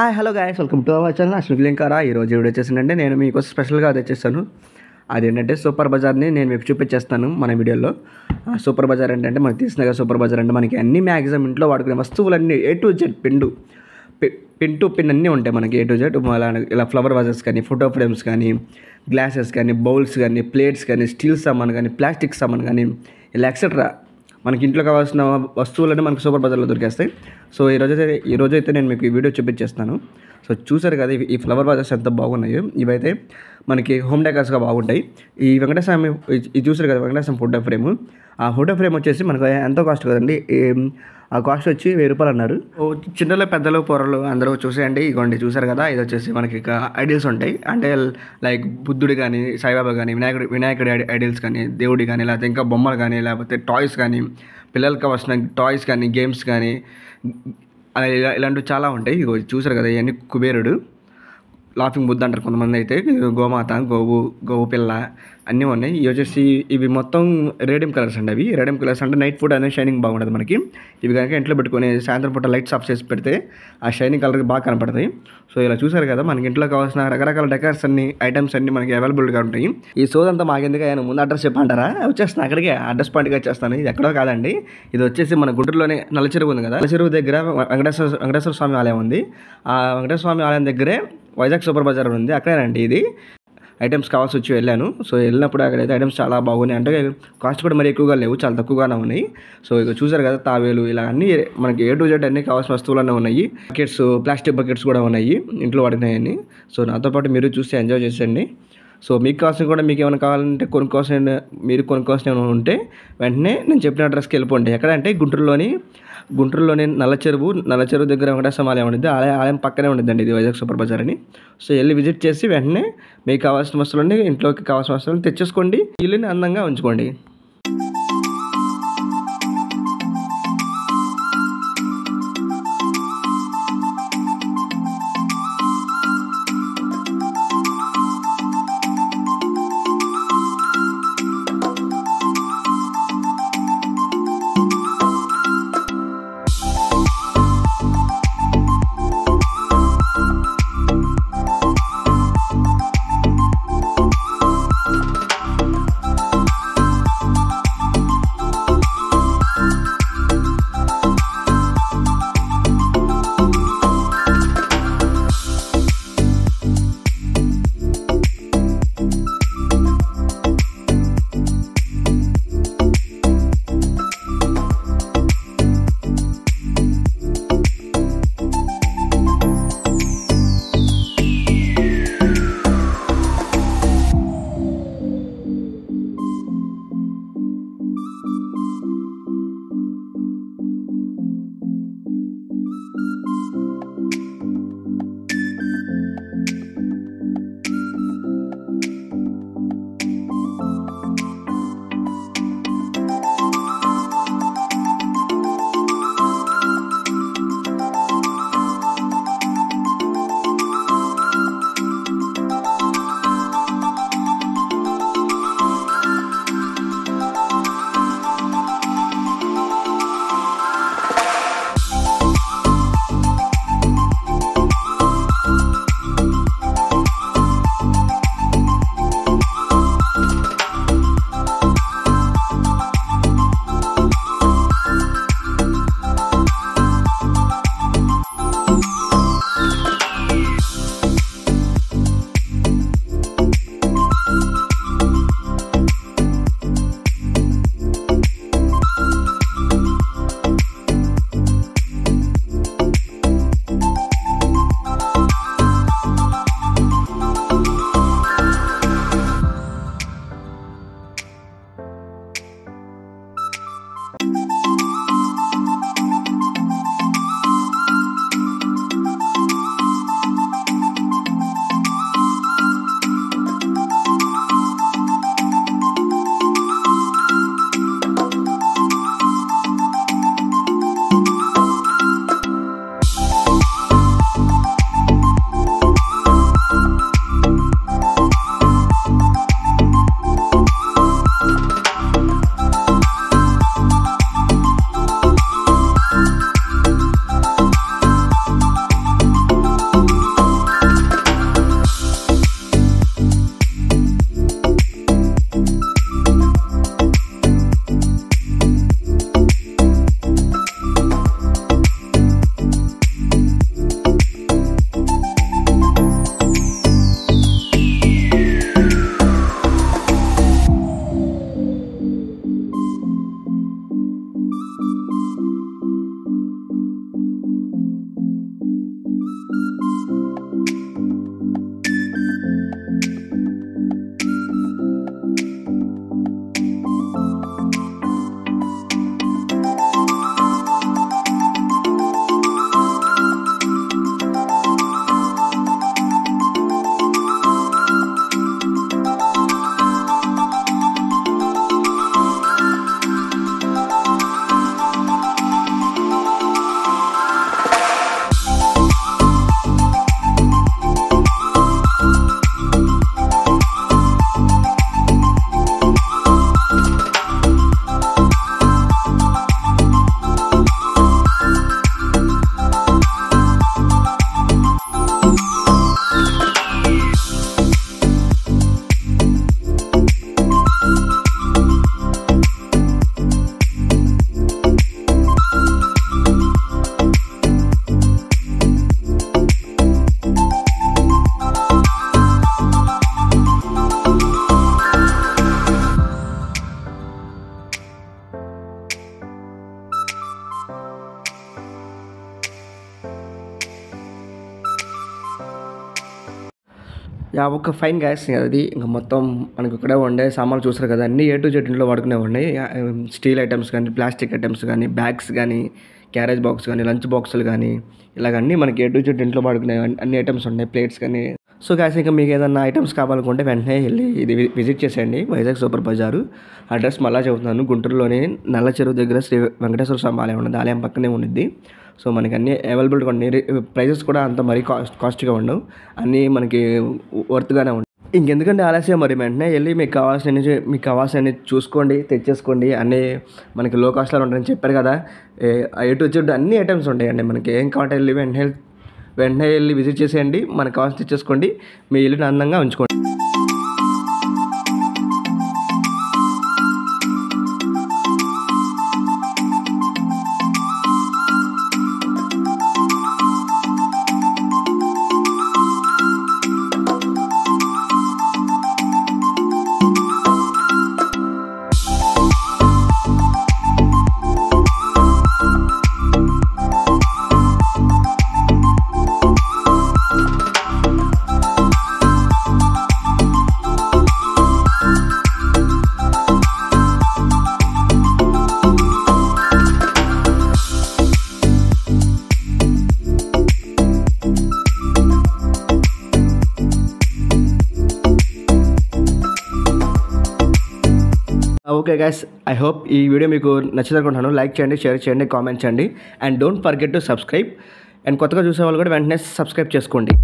Hi hello guys, welcome to our channel Ashwin Linkara. ఈరోజు video వచ్చేసిందంటే నేను మీకోసం స్పెషల్గా తెచ్చేస్తాను. అదేంటంటే సూపర్ బజార్ని నేను మీకు చూపించేస్తాను మన వీడియోలో. సూపర్ బజార్ ఏంటంటే మనకు తెలిసిన కదా, సూపర్ బజార్ అంటే మనకి అన్ని మ్యాక్సిమం ఇంట్లో వాడుకునే వస్తువులన్నీ A to Z pin to pin అన్నీ ఉంటాయి మనకి A to Z. ఇలా ఫ్లవర్ వాజెస్ కానీ, ఫోటో ఫ్రేమ్స్ కానీ, గ్లాసెస్ కానీ, బౌల్స్ కానీ, ప్లేట్స్ కానీ, స్టీల్ సామాన్ కానీ, ప్లాస్టిక్ సామాన్ కానీ, ఇలా ఎక్సెట్రా మనకి ఇంట్లో కావాల్సిన వస్తువులన్నీ మనకి సూపర్ బజార్లో దొరికేస్తాయి. సో ఈరోజైతే నేను మీకు ఈ వీడియో చూపించేస్తాను. సో చూసారు కదా ఈ ఫ్లవర్ వాజెస్ ఎంత బాగున్నాయో. ఇవైతే మనకి హోమ్ డెకర్స్గా బాగుంటాయి. ఈ వెంకటేశ్వర ఇది చూసారు కదా, వెంకటేశ్వర ఫోటో ఫ్రేమ్. ఆ ఫోటో ఫ్రేమ్ వచ్చేసి మనకు ఎంతో కాస్ట్ కదండి. ఆ కాస్ట్ వచ్చి 1000 రూపాయలు అన్నారు. చిన్నలు పెద్దలు పొరలు అందరూ చూసేయండి. ఇగోండి చూసారు కదా, ఇది వచ్చేసి మనకి ఐడియల్స్ ఉంటాయి. అంటే లైక్ బుద్ధుడు కానీ, సాయిబాబా కానీ, వినాయకుడి ఐడియల్స్ కానీ, దేవుడి కానీ, లేకపోతే ఇంకా బొమ్మలు కానీ, లేకపోతే టాయ్స్ కానీ, పిల్లలకి కావాల్సిన టాయ్స్ కానీ, గేమ్స్ కానీ, ఇలాంటివి చాలా ఉంటాయి. ఇగో చూసారు కదా, ఇవన్నీ కుబేరుడు, లాఫింగ్ బుద్ధ అంటారు కొంతమంది, అయితే గోమాత, గోవు పిల్ల అన్నీ ఉన్నాయి. ఇవి వచ్చేసి ఇవి మొత్తం రేడియం కలర్స్ అండి. అవి రేడియం కలర్స్ అంటే నైట్ ఫుడ్ అనేది షైనింగ్ బాగుంటుంది మనకి. ఇవి కనుక ఇంట్లో పెట్టుకొని సాయంత్రం పూట లైట్స్ ఆఫ్ చేసి పెడితే ఆ షైనింగ్ కలర్కి బాగా కనపడతాయి. సో ఇలా చూసారు కదా, మనకి ఇంట్లో కావాల్సిన రకరకాల డెకర్స్ అన్ని ఐటమ్స్ అన్ని మనకి అవైలబుల్గా ఉంటాయి. ఈ సోదంతా మాకెందుకు, ఆయన ముందు అడ్రస్ చెప్పంటారా? వచ్చేస్తాను అక్కడికి, అడ్రస్ పాయింట్గా వచ్చేస్తాను. ఇది ఎక్కడో కాదండి, ఇది వచ్చేసి మన గుంటూరులోనే నల్లచెరువు ఉంది కదా, నల్లచెరువు దగ్గర వెంకటేశ్వర స్వామి ఆలయం ఉంది. ఆ వెంకటేశ్వర స్వామి ఆలయం దగ్గరే వైజాగ్ సూపర్ బజార్ ఉంది. అక్కడేనండి ఇది. ఐటమ్స్ కావాల్సి వచ్చి వెళ్ళాను. సో వెళ్ళినప్పుడు అక్కడైతే ఐటమ్స్ చాలా బాగున్నాయి. అంటే కాస్ట్ కూడా మరి ఎక్కువగా లేవు, చాలా తక్కువగానే ఉన్నాయి. సో ఇక చూసారు కదా, తావేలు ఇలా అన్నీ మనకి A to Z అన్నీ కావాల్సిన వస్తువులన్నీ ఉన్నాయి. బకెట్స్, ప్లాస్టిక్ బకెట్స్ కూడా ఉన్నాయి ఇంట్లో వాడినాయని. సో నాతో పాటు మీరు చూసి ఎంజాయ్ చేసేయండి. సో మీకు కావాల్సిన కూడా, మీకు ఏమైనా కావాలంటే మీరు కొనుక్కోవాల్సిన ఏమైనా ఉంటే వెంటనే నేను చెప్పిన అడ్రస్కి వెళ్ళిపోండి. ఎక్కడంటే గుంటూరులోని నల్లచెరువు దగ్గర వెంకటేశ్వర ఆలయం ఉంటుంది. ఆలయం పక్కనే ఉంటుందండి ఇది వైజాగ్ సూపర్ బజార్ అని. సో వెళ్ళి విజిట్ చేసి వెంటనే మీకు కావాల్సిన వస్తువులన్నీ, ఇంట్లోకి కావాల్సిన వస్తువులను తెచ్చేసుకోండి. ఇల్లుని అందంగా ఉంచుకోండి. ఒక ఫైన్ గ్యాస్ అది ఇంకా మొత్తం మనకి ఇక్కడే ఉండే సామాన్లు చూస్తారు కదా, అన్నీ A to Z ఇంట్లో వాడుకునే ఉన్నాయి. స్టీల్ ఐటమ్స్ కానీ, ప్లాస్టిక్ ఐటమ్స్ కానీ, బ్యాగ్స్ కానీ, క్యారేజ్ బాక్స్ కానీ, లంచ్ బాక్సులు కానీ, ఇలాగ అన్నీ మనకి A to Z ఇంట్లో వాడుకునే అన్ని ఐటమ్స్ ఉన్నాయి, ప్లేట్స్ కానీ. సో గ్యాస్ ఇంకా మీకు ఏదైనా ఐటమ్స్ కావాలనుకుంటే వెంటనే వెళ్ళి ఇది విజిట్ చేసేయండి, వైజాగ్ సూపర్ బజారు. అడ్రస్ మళ్ళీ చెబుతున్నాను, గుంటూరులోని నల్ల చెరువు దగ్గర శ్రీ వెంకటేశ్వర స్వామి ఆలయం ఉన్నది, ఆలయం పక్కనే ఉండిద్ది. సో మనకి అన్నీ అవైలబుల్గా ఉన్నాయి, ప్రైజెస్ కూడా అంత మరీ కాస్ట్గా ఉండవు, అన్నీ మనకి వర్త్గానే ఉంటాయి. ఇంకెందుకంటే ఆలస్యం, మరి వెంటనే వెళ్ళి మీకు కావాల్సినవి చూసుకోండి, తెచ్చేసుకోండి. అన్నీ మనకి లో కాస్ట్లో ఉంటాయని చెప్పారు కదా, A to Z అన్ని ఐటమ్స్ ఉంటాయండి. మనకి ఏం కావాలంటే వెళ్ళి వెంటనే వెళ్ళి విజిట్ చేసేయండి, మనకు కావాల్సి తెచ్చేసుకోండి, మీ ఇల్లుని అందంగా ఉంచుకోండి. ఓకే గైస్, ఐ హోప్ ఈ వీడియో మీకు నచ్చిందనుకుంటున్నాను. లైక్ చేయండి, షేర్ చేయండి, కామెంట్ చేయండి, and don't forget to subscribe. And కొత్తగా చూసే వాళ్ళు కూడా వెంటనే సబ్స్క్రైబ్ చేసుకోండి.